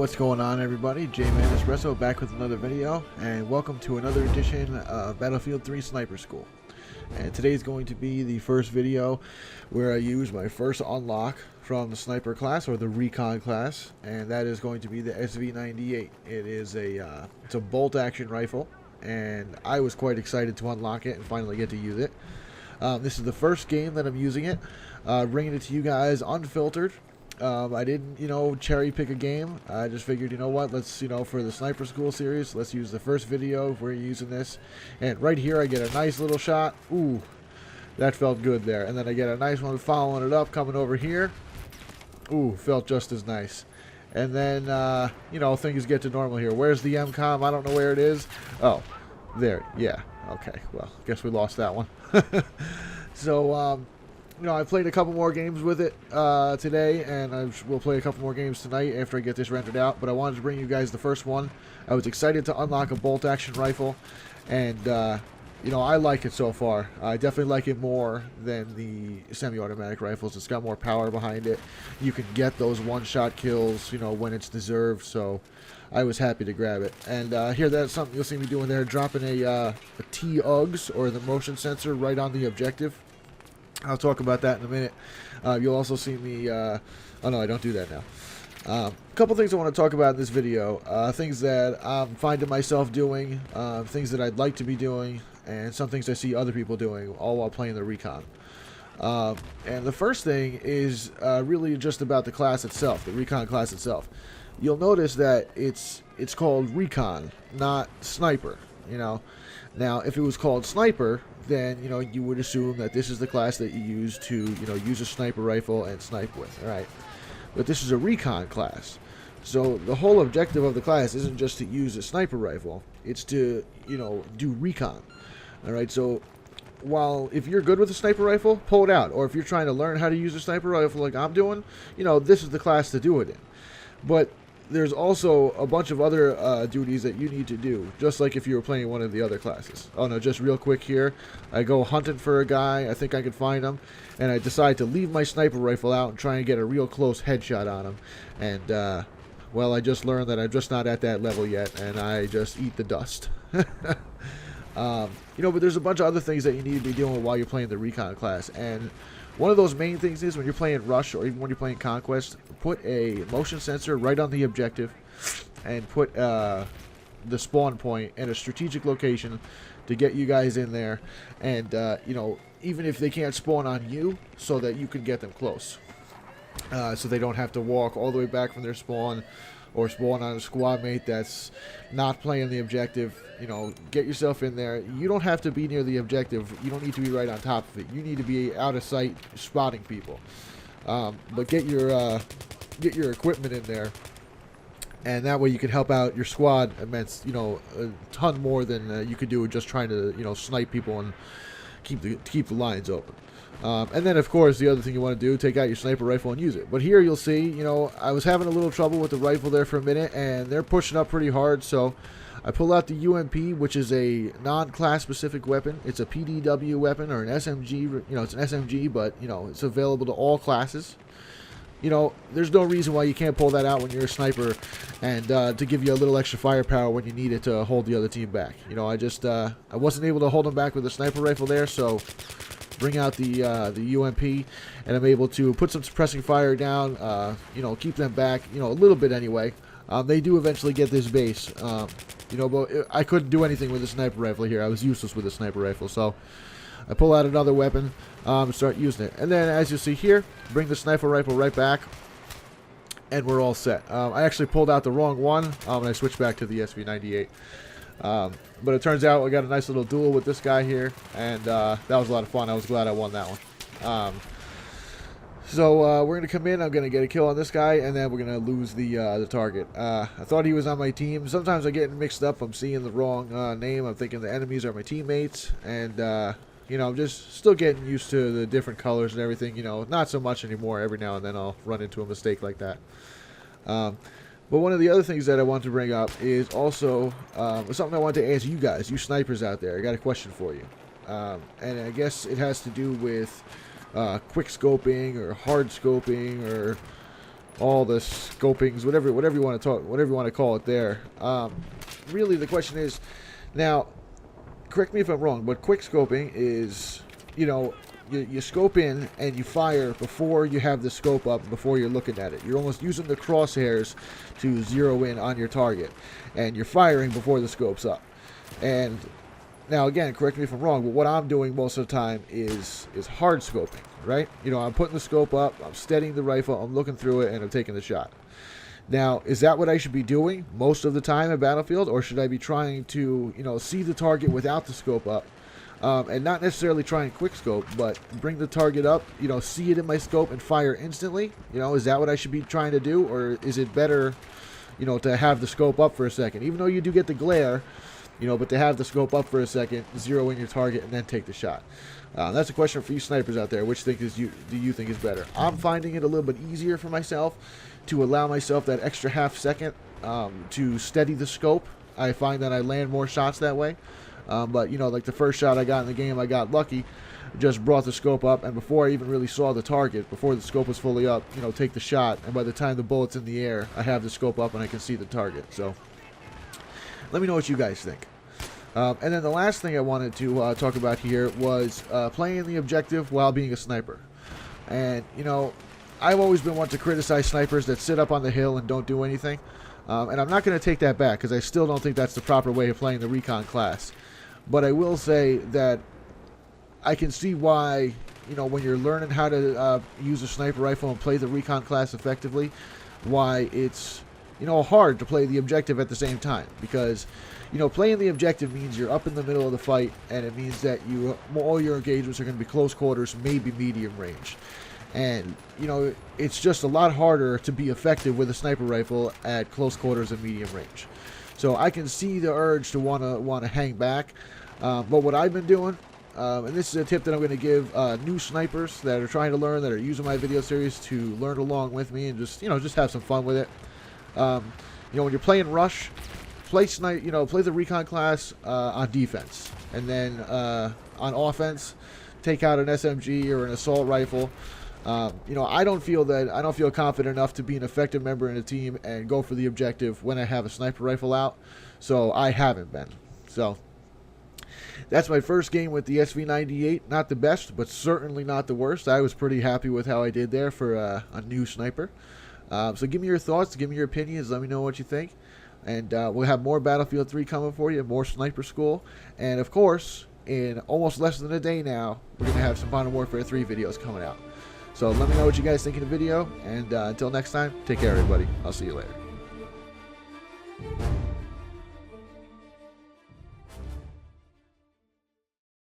What's going on, everybody? J-Man Espresso back with another video, and welcome to another edition of Battlefield 3 Sniper School. And today's going to be the first video where I use my first unlock from the Sniper class, or the Recon Class, and that is going to be the SV98. It is it's a bolt action rifle, and I was quite excited to unlock it and finally get to use it. This is the first game that I'm using it, bringing it to you guys unfiltered. I didn't, cherry pick a game. I just figured, you know what, let's, for the Sniper School series, let's use the first video if we're using this. And right here I get a nice little shot. Ooh, that felt good there. And then I get a nice one following it up, coming over here. Ooh, felt just as nice. And then, things get to normal here. Where's the MCOM? I don't know where it is. Oh, there. Yeah. Okay. Well, guess we lost that one. So, I played a couple more games with it today, and we'll play a couple more games tonight after I get this rendered out. But I wanted to bring you guys the first one. I was excited to unlock a bolt-action rifle, and, I like it so far. I definitely like it more than the semi-automatic rifles. It's got more power behind it. You can get those one-shot kills, when it's deserved, so I was happy to grab it. And here, that's something you'll see me doing there, dropping a T-UGS, or the motion sensor, right on the objective. I'll talk about that in a minute. You'll also see me, oh no, I don't do that now. A couple things I want to talk about in this video. Things that I'm finding myself doing, things that I'd like to be doing, and some things I see other people doing, all while playing the Recon. And the first thing is really just about the class itself, the Recon class itself. You'll notice that it's called Recon, not Sniper, Now, if it was called Sniper, then, you would assume that this is the class that you use to, use a sniper rifle and snipe with, alright? But this is a Recon class. So the whole objective of the class isn't just to use a sniper rifle, it's to, do recon. Alright, so while if you're good with a sniper rifle, pull it out. Or if you're trying to learn how to use a sniper rifle like I'm doing, this is the class to do it in. But there's also a bunch of other duties that you need to do, just like if you were playing one of the other classes. Oh no, just real quick here, I go hunting for a guy, I think I can find him, and I decide to leave my sniper rifle out and try and get a real close headshot on him. And, well, I just learned that I'm just not at that level yet, and I just eat the dust. But there's a bunch of other things that you need to be doing while you're playing the Recon class, and one of those main things is when you're playing Rush or even when you're playing Conquest, put a motion sensor right on the objective and put the spawn point in a strategic location to get you guys in there, and even if they can't spawn on you, so that you can get them close, so they don't have to walk all the way back from their spawn or spawn on a squad mate that's not playing the objective. Get yourself in there. You don't have to be near the objective. You don't need to be right on top of it. You need to be out of sight spotting people. But get your equipment in there, and that way you can help out your squad immense, a ton more than you could do just trying to, snipe people and keep the lines open. And then, of course, the other thing you want to do, take out your sniper rifle and use it. But here you'll see, I was having a little trouble with the rifle there for a minute, and they're pushing up pretty hard, so I pull out the UMP, which is a non-class specific weapon. It's a PDW weapon, or an SMG, it's an SMG, but, it's available to all classes. There's no reason why you can't pull that out when you're a sniper, and to give you a little extra firepower when you need it to hold the other team back. I wasn't able to hold them back with the sniper rifle there, so bring out the UMP, and I'm able to put some suppressing fire down, keep them back, a little bit anyway. They do eventually get this base, but I couldn't do anything with the sniper rifle here. I was useless with the sniper rifle, so I pull out another weapon and start using it. And then, as you see here, bring the sniper rifle right back, and we're all set. I actually pulled out the wrong one, and I switched back to the SV98. But it turns out I got a nice little duel with this guy here, and that was a lot of fun. I was glad I won that one. So we're going to come in, I'm going to get a kill on this guy, and then we're going to lose the target. I thought he was on my team. Sometimes I get mixed up. I'm seeing the wrong name. I'm thinking the enemies are my teammates, and I'm just still getting used to the different colors and everything. Not so much anymore. Every now and then I'll run into a mistake like that. But one of the other things that I want to bring up is also something I want to ask you guys, you snipers out there. I got a question for you. And I guess it has to do with Quickscoping or Hardscoping, or all the scopings, whatever you want to talk, whatever you want to call it there. Really, the question is, now, correct me if I'm wrong, but quickscoping is, you know, you scope in and you fire before you have the scope up, before you're looking at it. You're almost using the crosshairs to zero in on your target, and you're firing before the scope's up. And now, again, correct me if I'm wrong, but what I'm doing most of the time is hard scoping, right? You know, I'm putting the scope up, I'm steadying the rifle, I'm looking through it, and I'm taking the shot. Now, is that what I should be doing most of the time at Battlefield, or should I be trying to, you know, see the target without the scope up? And not necessarily try and quick scope, but bring the target up, you know, see it in my scope and fire instantly? You know, is that what I should be trying to do, or is it better, you know, to have the scope up for a second? Even though you do get the glare, you know, but to have the scope up for a second, zero in your target, and then take the shot. That's a question for you snipers out there. Which do you think is better? I'm finding it a little bit easier for myself to allow myself that extra half second to steady the scope. I find that I land more shots that way. But, you know, like the first shot I got in the game, I got lucky. Just brought the scope up, and before I even really saw the target, before the scope was fully up, you know, take the shot, and by the time the bullet's in the air, I have the scope up and I can see the target. So, let me know what you guys think. And then the last thing I wanted to talk about here was playing the objective while being a sniper. And, you know, I've always been one to criticize snipers that sit up on the hill and don't do anything. And I'm not going to take that back, because I still don't think that's the proper way of playing the Recon class. But I will say that I can see why, you know, when you're learning how to use a sniper rifle and play the Recon class effectively, why it's, you know, hard to play the objective at the same time. Because, you know, playing the objective means you're up in the middle of the fight, and it means that all your engagements are going to be close quarters, maybe medium range. And, you know, it's just a lot harder to be effective with a sniper rifle at close quarters and medium range. So I can see the urge to want to hang back. But what I've been doing, and this is a tip that I'm going to give new snipers that are trying to learn, that are using my video series to learn along with me and just, you know, just have some fun with it. You know, when you're playing Rush, play the Recon class on defense, and then on offense, take out an SMG or an assault rifle. You know, I don't feel confident enough to be an effective member in a team and go for the objective when I have a sniper rifle out. So I haven't been. So that's my first game with the SV98. Not the best, but certainly not the worst. I was pretty happy with how I did there for a new sniper. So give me your thoughts, give me your opinions, let me know what you think. And we'll have more Battlefield 3 coming for you, more Sniper School. And of course, in almost less than a day now, we're going to have some Modern Warfare 3 videos coming out. So let me know what you guys think of the video. And until next time, take care everybody. I'll see you later.